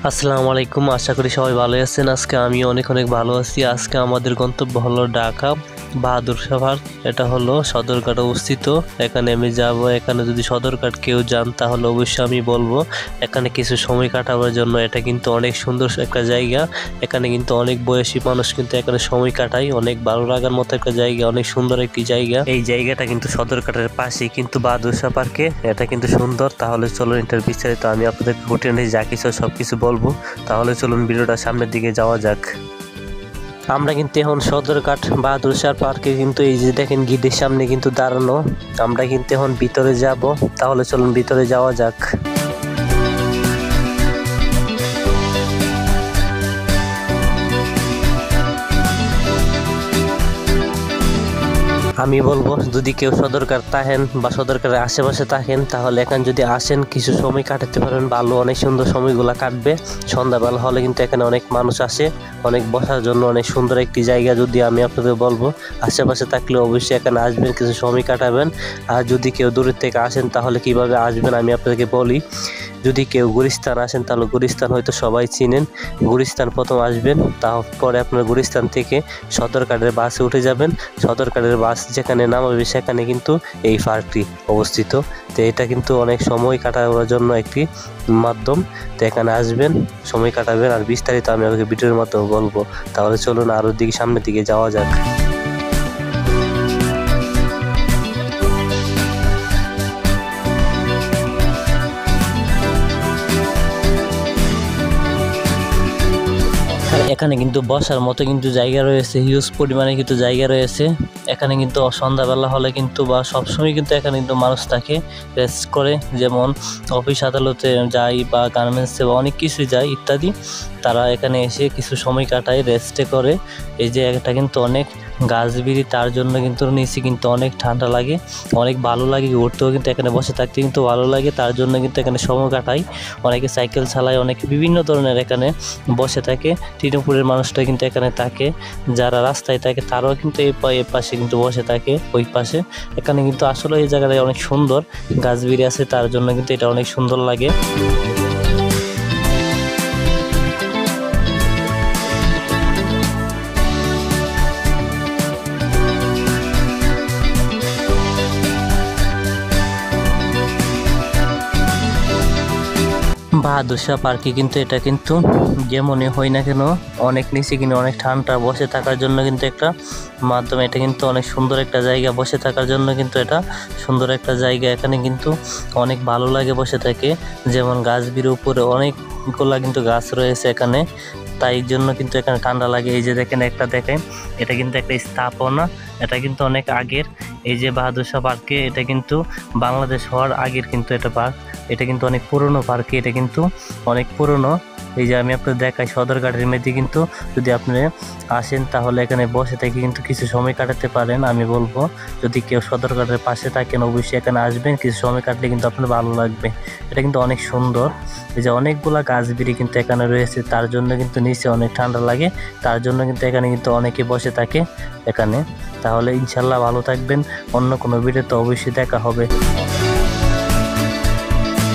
আসসালামু আলাইকুম, আশা করি সবাই ভালো আছেন। আজকে আমি অনেক ভালো আছি। আজকে আমাদের গন্তব্য হলো ঢাকা বাহাদুর শাহ পার্ক। এটা হলো সদরঘাট অবস্থিত। এখানে আমি যাব। এখানে যদি সদরঘাট কেউ যান তাহলে অবশ্যই আমি বলবো এখানে কিছু সময় কাটাবার জন্য। এটা কিন্তু অনেক সুন্দর একটা জায়গা। এখানে কিন্তু অনেক বয়সী মানুষ কিন্তু এখানে সময় কাটায়। অনেক ভালো লাগার মতো একটা জায়গা, অনেক সুন্দর একটি জায়গা। এই জায়গাটা কিন্তু সদরঘাটের পাশেই কিন্তু বাহাদুর শাহ পার্কে। এটা কিন্তু সুন্দর। তাহলে চলুন এটার বিস্তারিত আমি আপনাদের খুঁটিনাটি যা কিছু সবকিছু বলবো। তাহলে চলুন ভিডিওটা সামনের দিকে যাওয়া যাক। আমরা কিন্তু এখন সদরঘাট বাহাদুর শাহ পার্কে কিন্তু এই যে দেখেন গেটের সামনে কিন্তু দাঁড়ানো। আমরা কিন্তু এখন ভিতরে যাব। তাহলে চলুন ভিতরে যাওয়া যাক। আমি বলবো যদি কেউ সদরঘাট থাকেন বা সদরঘাটের আশেপাশে থাকেন তাহলে এখানে যদি আসেন কিছু সময় কাটাতে পারেন। ভালো, অনেক সুন্দর সময়গুলো কাটবে। সন্ধ্যাবেলা হলে কিন্তু এখানে অনেক মানুষ আসে, অনেক বসার জন্য অনেক সুন্দর একটি জায়গা। যদি আমি আপনাদের বলবো আশেপাশে থাকলে অবশ্যই এখানে আসবেন, কিছু সময় কাটাবেন। আর যদি কেউ দূরের থেকে আসেন তাহলে কিভাবে আসবেন আমি আপনাদেরকে বলি। যদি কেউ গুলিস্তান আসেন তাহলে গুলিস্তান হয়তো সবাই চিনেন। গুলিস্তান প্রথম আসবেন, তারপরে আপনার গুলিস্তান থেকে সদরঘাটের বাসে উঠে যাবেন। সদরঘাটের বাস যেখানে নামাবে সেখানে কিন্তু এই পার্কটি অবস্থিত। তো এটা কিন্তু অনেক সময় কাটাবার জন্য একটি মাধ্যম। তো এখানে আসবেন, সময় কাটাবেন। আর বিস্তারিত আমি আপনাকে ভিডিওর মাধ্যমে বলবো। তাহলে চলুন আরও দিকে সামনের দিকে যাওয়া যাক। এখানে কিন্তু বসার মতো কিন্তু জায়গা রয়েছে, হিউজ পরিমাণে কিন্তু জায়গা রয়েছে। এখানে কিন্তু সন্ধ্যাবেলা হলে কিন্তু বা সবসময় কিন্তু এখানে কিন্তু মানুষ থাকে, রেস্ট করে। যেমন অফিস আদালতে যায় বা গার্মেন্টসে বা অনেক কিছুই যায় ইত্যাদি। তারা এখানে এসে কিছু সময় কাটায়, রেস্টে করে। এই যে এটা কিন্তু অনেক গাছবিড়ি, তার জন্য কিন্তু নিচে কিন্তু অনেক ঠান্ডা লাগে, অনেক ভালো লাগে ঘুরতেও। কিন্তু এখানে বসে থাকতে কিন্তু ভালো লাগে, তার জন্য কিন্তু এখানে সময় কাটায়। অনেকে সাইকেল চালায়, অনেকে বিভিন্ন ধরনের এখানে বসে থাকে। টিনুপুরের মানুষটা কিন্তু এখানে থাকে, যারা রাস্তায় থাকে তারাও কিন্তু এই পাশে কিন্তু বসে থাকে, ওই পাশে। এখানে কিন্তু আসলে এই জায়গাটা অনেক সুন্দর, গাছবিড়ি আছে, তার জন্য কিন্তু এটা অনেক সুন্দর লাগে। বাহাদুর শাহ পার্কে কিন্তু এটা কিন্তু যেমনই হয় না কেন অনেক নিচে কিন্তু অনেক ঠান্ডা, বসে থাকার জন্য কিন্তু একটা মাধ্যম। এটা কিন্তু অনেক সুন্দর একটা জায়গা, বসে থাকার জন্য কিন্তু এটা সুন্দর একটা জায়গা। এখানে কিন্তু অনেক ভালো লাগে বসে থাকে। যেমন গাছবির উপরে অনেকগুলা কিন্তু গাছ রয়েছে এখানে, তাই জন্য কিন্তু এখানে ঠান্ডা লাগে। এই যে দেখেন একটা দেখেন, এটা কিন্তু একটা স্থাপনা, এটা কিন্তু অনেক আগের। এই যে বাহাদুর শাহ পার্কে, এটা কিন্তু বাংলাদেশ হওয়ার আগের কিন্তু এটা পার্ক। এটা কিন্তু অনেক পুরনো পার্ক, এটা কিন্তু অনেক পুরনো। এই যে আমি আপনাদের দেখাই সদরঘাটের মধ্যে কিন্তু যদি আপনি আসেন তাহলে এখানে বসে থেকে কিন্তু কিছু সময় কাটাতে পারেন। আমি বলবো যদি কেউ সদরঘাটের পাশে থাকেন অবশ্যই এখানে আসবেন, কিছু সময় কাটলে কিন্তু আপনার ভালো লাগবে। এটা কিন্তু অনেক সুন্দর। এই যে অনেকগুলা গাছবিড়ি কিন্তু এখানে রয়েছে, তার জন্য কিন্তু নিচে অনেক ঠান্ডা লাগে, তার জন্য কিন্তু এখানে কিন্তু অনেকে বসে থাকে এখানে। তাহলে ইনশাল্লাহ ভালো থাকবেন। অন্য কোনো ভিডিওতে অবশ্যই দেখা হবে।